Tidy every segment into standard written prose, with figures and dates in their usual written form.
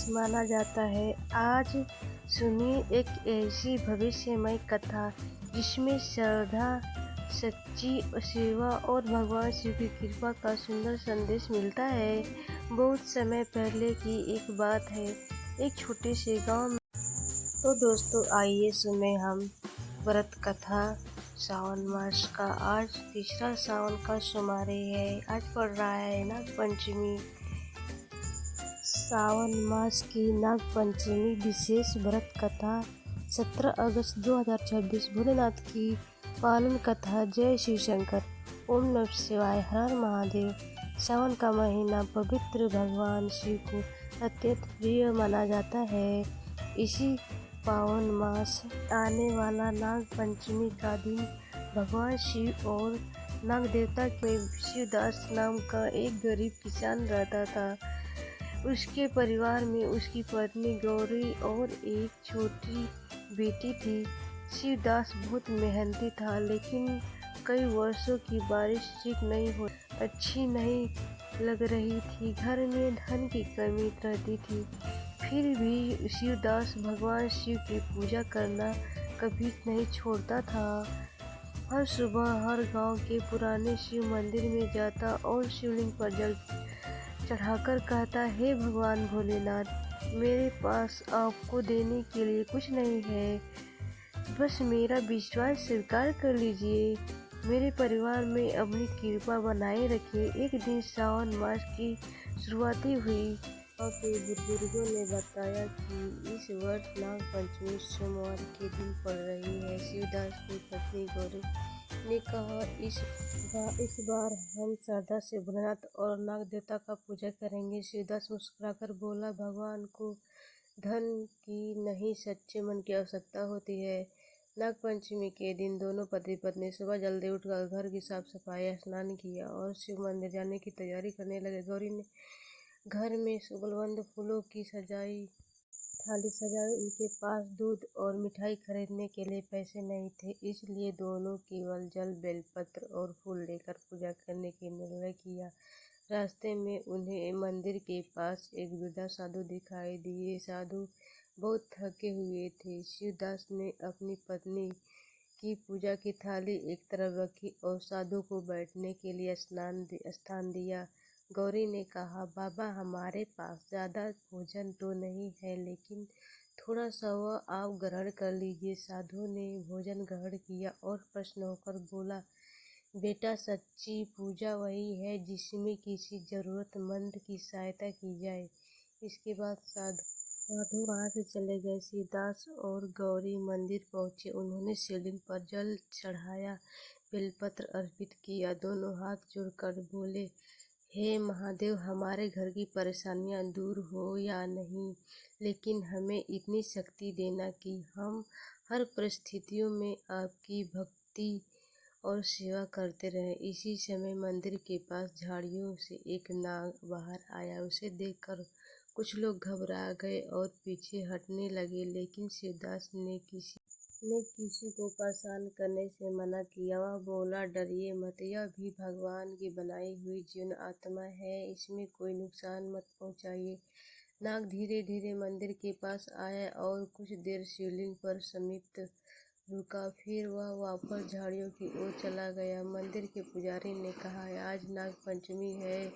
माना जाता है। आज सुनिए एक ऐसी भविष्यमय कथा जिसमें श्रद्धा, सच्ची सेवा और भगवान शिव की कृपा का सुंदर संदेश मिलता है। बहुत समय पहले की एक बात है, एक छोटे से गांव में। तो दोस्तों आइए सुने हम व्रत कथा। सावन मास का आज तीसरा सावन का सोमवार है। आज पड़ रहा है नाग पंचमी। सावन मास की नाग पंचमी विशेष व्रत कथा 17 अगस्त 2026 भोलेनाथ की पालन कथा। जय शिव शंकर, ओम नमः शिवाय, हर महादेव। सावन का महीना पवित्र भगवान शिव को अत्यंत प्रिय माना जाता है। इसी पावन मास आने वाला नाग पंचमी का दिन भगवान शिव और नाग देवता के शिवदास नाम का एक गरीब किसान रहता था। उसके परिवार में उसकी पत्नी गौरी और एक छोटी बेटी थी। शिवदास बहुत मेहनती था, लेकिन कई वर्षों की बारिश ठीक नहीं हो अच्छी नहीं लग रही थी। घर में धन की कमी रहती थी। फिर भी शिवदास भगवान शिव की पूजा करना कभी नहीं छोड़ता था। हर सुबह हर गांव के पुराने शिव मंदिर में जाता और शिवलिंग पर जल चढ़ाकर कहता, हे भगवान भोलेनाथ, मेरे पास आपको देने के लिए कुछ नहीं है, बस मेरा विश्वास स्वीकार कर लीजिए, मेरे परिवार में अपनी कृपा बनाए रखिए। एक दिन सावन मास की शुरुआती हुई। गाँव के बुजुर्गों ने बताया कि इस वर्ष नाग पंचमी सोमवार के दिन पड़ रही है। शिवदास की पत्नी गौरी ने कहा, इस बार हम श्रद्धा से भोलेनाथ और नाग देवता का पूजा करेंगे। शिवदास मुस्कुराकर बोला, भगवान को धन की नहीं सच्चे मन की आवश्यकता होती है। नाग पंचमी के दिन दोनों पति पत्नी सुबह जल्दी उठकर घर की साफ सफाई, स्नान किया और शिव मंदिर जाने की तैयारी करने लगे। गौरी ने घर में सुगंधवत फूलों की थाली सजाई। उनके पास दूध और मिठाई खरीदने के लिए पैसे नहीं थे, इसलिए दोनों केवल जल, बेलपत्र और फूल लेकर पूजा करने की निर्णय किया। रास्ते में उन्हें मंदिर के पास एक वृद्ध साधु दिखाई दिए। साधु बहुत थके हुए थे। शिवदास ने अपनी पत्नी की पूजा की थाली एक तरफ रखी और साधु को बैठने के लिए स्थान दिया। गौरी ने कहा, बाबा, हमारे पास ज़्यादा भोजन तो नहीं है, लेकिन थोड़ा सा वह आप ग्रहण कर लीजिए। साधु ने भोजन ग्रहण किया और प्रसन्न होकर बोला, बेटा, सच्ची पूजा वही है जिसमें किसी जरूरतमंद की सहायता की जाए। इसके बाद साधु वहाँ से चले गए। शिवदास और गौरी मंदिर पहुँचे। उन्होंने शिवलिंग पर जल चढ़ाया, बेलपत्र अर्पित किया। दोनों हाथ जोड़कर बोले, हे महादेव, हमारे घर की परेशानियां दूर हो या नहीं, लेकिन हमें इतनी शक्ति देना कि हम हर परिस्थितियों में आपकी भक्ति और सेवा करते रहें। इसी समय मंदिर के पास झाड़ियों से एक नाग बाहर आया। उसे देखकर कुछ लोग घबरा गए और पीछे हटने लगे, लेकिन शिवदास ने किसी को परेशान करने से मना किया। वह बोला, डरिए मत, यह भी भगवान की बनाई हुई जीवन आत्मा है, इसमें कोई नुकसान मत पहुंचाइए। नाग धीरे धीरे मंदिर के पास आया और कुछ देर शिवलिंग पर समीप रुका, फिर वह वापस झाड़ियों की ओर चला गया। मंदिर के पुजारी ने कहा, आज नाग पंचमी है,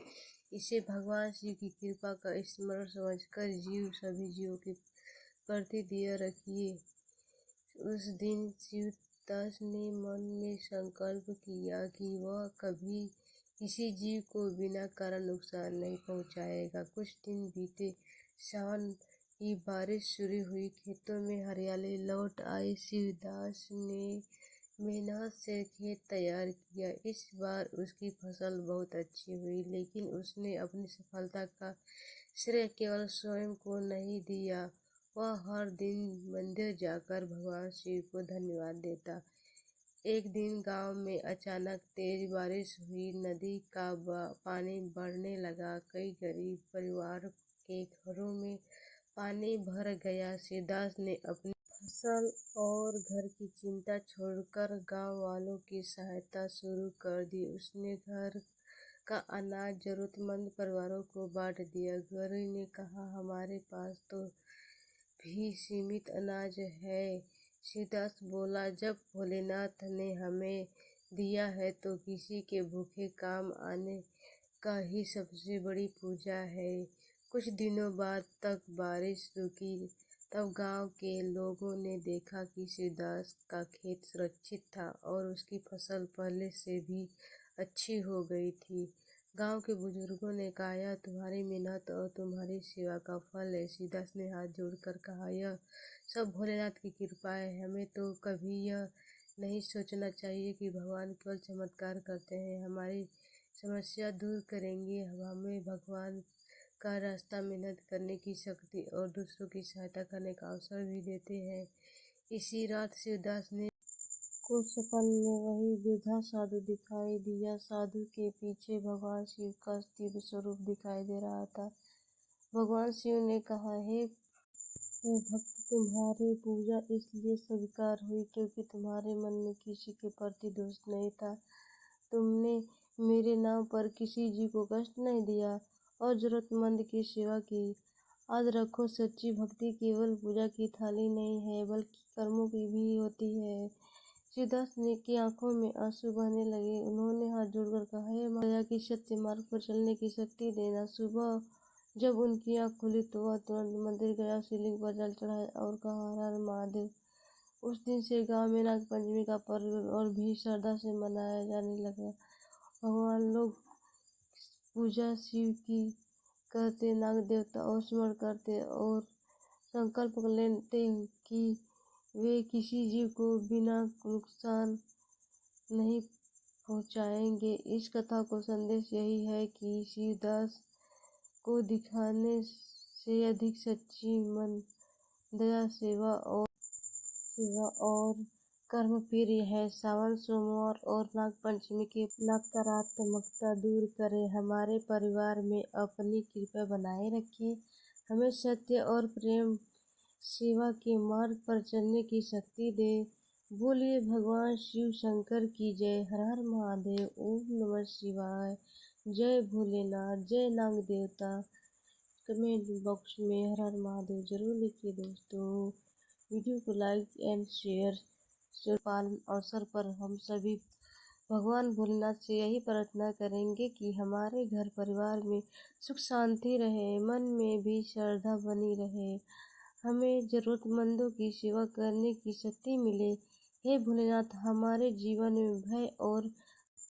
इसे भगवान शिव की कृपा का स्मरण समझकर सभी जीवों के प्रति दया रखिए। उस दिन शिवदास ने मन में संकल्प किया कि वह कभी किसी जीव को बिना कारण नुकसान नहीं पहुंचाएगा। कुछ दिन बीते, सावन की बारिश शुरू हुई, खेतों में हरियाली लौट आई। शिवदास ने मेहनत से खेत तैयार किया। इस बार उसकी फसल बहुत अच्छी हुई, लेकिन उसने अपनी सफलता का श्रेय केवल स्वयं को नहीं दिया। वह हर दिन मंदिर जाकर भगवान शिव को धन्यवाद देता। एक दिन गांव में अचानक तेज बारिश हुई। नदी का पानी बढ़ने लगा। कई गरीब परिवार के घरों में पानी भर गया। शिवदास ने अपनी फसल और घर की चिंता छोड़कर गांव वालों की सहायता शुरू कर दी। उसने का अनाज जरूरतमंद परिवारों को बांट दिया। गौरी ने कहा, हमारे पास तो भी सीमित अनाज है। शिवदास बोला, जब भोलेनाथ ने हमें दिया है तो किसी के भूखे काम आने का ही सबसे बड़ी पूजा है। कुछ दिनों बाद तक बारिश रुकी। तब गांव के लोगों ने देखा कि शिवदास का खेत सुरक्षित था और उसकी फसल पहले से भी अच्छी हो गई थी। गांव के बुजुर्गों ने कहा, यह तुम्हारी मेहनत और तुम्हारी सेवा का फल है। शिवदास ने हाथ जोड़कर कहा, यह सब भोलेनाथ की कृपा है। हमें तो कभी यह नहीं सोचना चाहिए कि भगवान केवल चमत्कार करते हैं, हमारी समस्या दूर करेंगे। हमें भगवान का रास्ता मेहनत करने की शक्ति और दूसरों की सहायता करने का अवसर भी देते हैं। इसी रात शिवदास ने को सपन में वही वृद्धा साधु दिखाई दिया। साधु के पीछे भगवान शिव का दिव्य स्वरूप दिखाई दे रहा था। भगवान शिव ने कहा, हे भक्त, तुम्हारी पूजा इसलिए स्वीकार हुई क्योंकि तुम्हारे मन में किसी के प्रति दोष नहीं था। तुमने मेरे नाम पर किसी जीव को कष्ट नहीं दिया और जरूरतमंद की सेवा की। आज रखो, सच्ची भक्ति केवल पूजा की थाली नहीं है बल्कि कर्मों की भी होती है। शिवदास ने की आंखों में आंसू बहने लगे। उन्होंने हाथ जोड़कर कहा, हे दया की सत्य मार्ग पर चलने की शक्ति देना। सुबह जब उनकी आंख खुली तो वह तुरंत मंदिर गया, शिवलिंग पर जल चढ़ाया और कहा, हर हर महादेव। उस दिन से गांव में नागपंचमी का पर्व और भी श्रद्धा से मनाया जाने लगा। भगवान लोग पूजा शिव की करते, नाग देवता और स्मरण करते और संकल्प लेते कि वे किसी जीव को बिना नुकसान नहीं पहुंचाएंगे। इस कथा को संदेश यही है कि शिवदास को दिखाने से अधिक सच्ची मन, दया, सेवा और कर्म प्रिय है। सावन सोमवार और नागपंचमी की नकारात्मकता दूर करें, हमारे परिवार में अपनी कृपा बनाए रखें, हमें सत्य और प्रेम सेवा के मार्ग पर चलने की शक्ति दे। बोलिए भगवान शिव शंकर की जय। हर हर महादेव। ओम नमः शिवाय। जय भोलेनाथ। जय नाग देवता। कमेंट बॉक्स में हर हर महादेव जरूर लिखिए दोस्तों। वीडियो को लाइक एंड शेयर। पालन अवसर पर हम सभी भगवान भोलेनाथ से यही प्रार्थना करेंगे कि हमारे घर परिवार में सुख शांति रहे, मन में भी श्रद्धा बनी रहे, हमें जरूरतमंदों की सेवा करने की शक्ति मिले। हे भोलेनाथ, हमारे जीवन में भय और